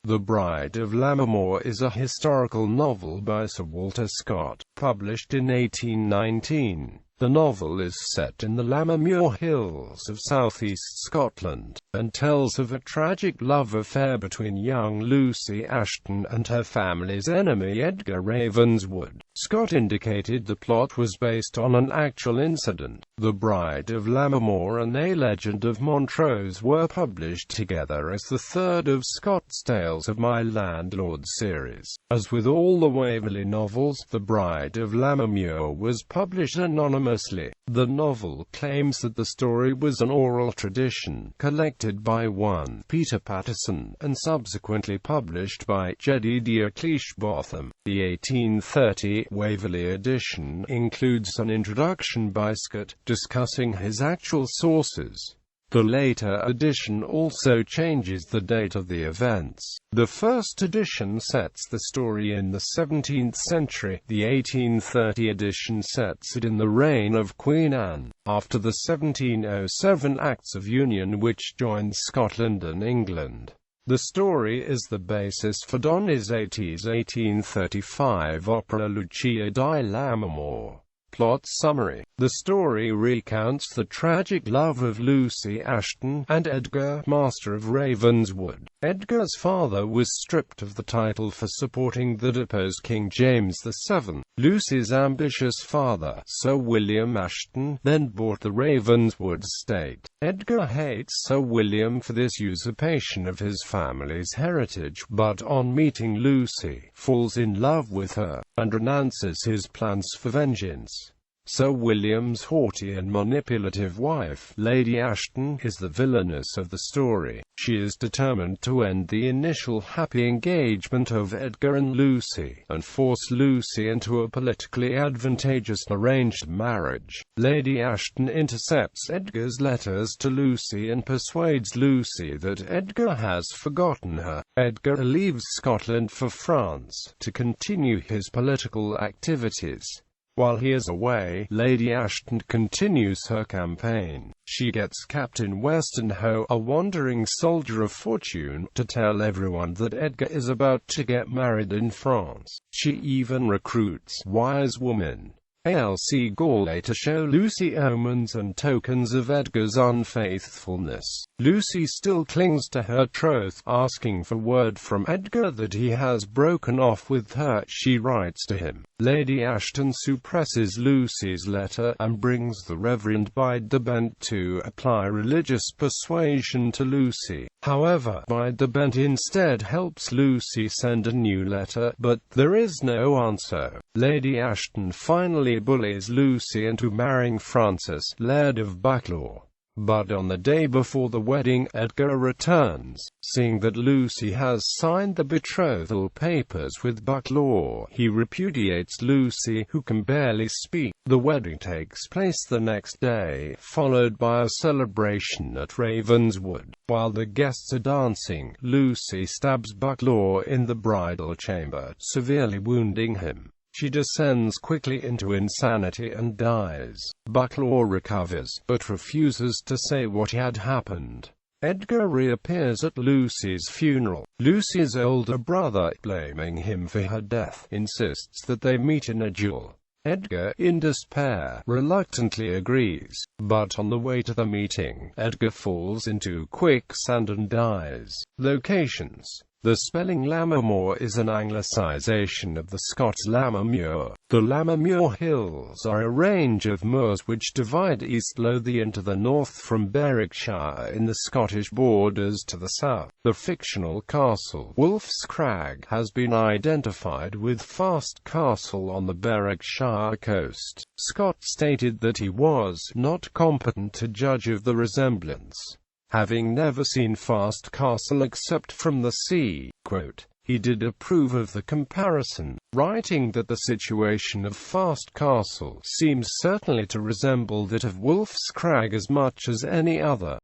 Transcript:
The Bride of Lammermoor is a historical novel by Sir Walter Scott, published in 1819. The novel is set in the Lammermuir Hills of southeast Scotland, and tells of a tragic love affair between young Lucy Ashton and her family's enemy Edgar Ravenswood. Scott indicated the plot was based on an actual incident. The Bride of Lammermoor and A Legend of Montrose were published together as the third of Scott's Tales of My Landlord series. As with all the Waverley novels, The Bride of Lammermuir was published anonymously. The novel claims that the story was an oral tradition, collected by one Peter Patterson, and subsequently published by Jedediah Cleishbotham. The 1830 Waverley edition includes an introduction by Scott, discussing his actual sources. The later edition also changes the date of the events. The first edition sets the story in the 17th century. The 1830 edition sets it in the reign of Queen Anne, after the 1707 Acts of Union which joined Scotland and England. The story is the basis for Donizetti's 1835 opera Lucia di Lammermoor. Plot summary. The story recounts the tragic love of Lucy Ashton and Edgar, Master of Ravenswood. Edgar's father was stripped of the title for supporting the deposed King James VII. Lucy's ambitious father, Sir William Ashton, then bought the Ravenswood estate. Edgar hates Sir William for this usurpation of his family's heritage, but on meeting Lucy, falls in love with her, and renounces his plans for vengeance. Sir William's haughty and manipulative wife, Lady Ashton, is the villainess of the story. She is determined to end the initial happy engagement of Edgar and Lucy, and force Lucy into a politically advantageous arranged marriage. Lady Ashton intercepts Edgar's letters to Lucy and persuades Lucy that Edgar has forgotten her. Edgar leaves Scotland for France, to continue his political activities. While he is away, Lady Ashton continues her campaign. She gets Captain Westenho, a wandering soldier of fortune, to tell everyone that Edgar is about to get married in France. She even recruits wise woman A.L.C. Galley to show Lucy omens and tokens of Edgar's unfaithfulness. Lucy still clings to her troth, asking for word from Edgar that he has broken off with her. She writes to him. Lady Ashton suppresses Lucy's letter, and brings the Reverend Bride to apply religious persuasion to Lucy. However, Bride instead helps Lucy send a new letter, but there is no answer. Lady Ashton finally bullies Lucy into marrying Francis, Laird of Bucklaw. But on the day before the wedding, Edgar returns. Seeing that Lucy has signed the betrothal papers with Bucklaw, he repudiates Lucy, who can barely speak. The wedding takes place the next day, followed by a celebration at Ravenswood. While the guests are dancing, Lucy stabs Bucklaw in the bridal chamber, severely wounding him. She descends quickly into insanity and dies. Bucklaw recovers, but refuses to say what had happened. Edgar reappears at Lucy's funeral. Lucy's older brother, blaming him for her death, insists that they meet in a duel. Edgar, in despair, reluctantly agrees, but on the way to the meeting, Edgar falls into quicksand and dies. Locations. The spelling Lammermoor is an anglicisation of the Scots Lammermuir. The Lammermuir Hills are a range of moors which divide East Lothian into the north from Berwickshire in the Scottish borders to the south. The fictional castle, Wolf's Crag, has been identified with Fast Castle on the Berwickshire coast. Scott stated that he was not competent to judge of the resemblance, having never seen Fast Castle except from the sea. Quote, he did approve of the comparison, writing that the situation of Fast Castle seems certainly to resemble that of Wolf's Crag as much as any other.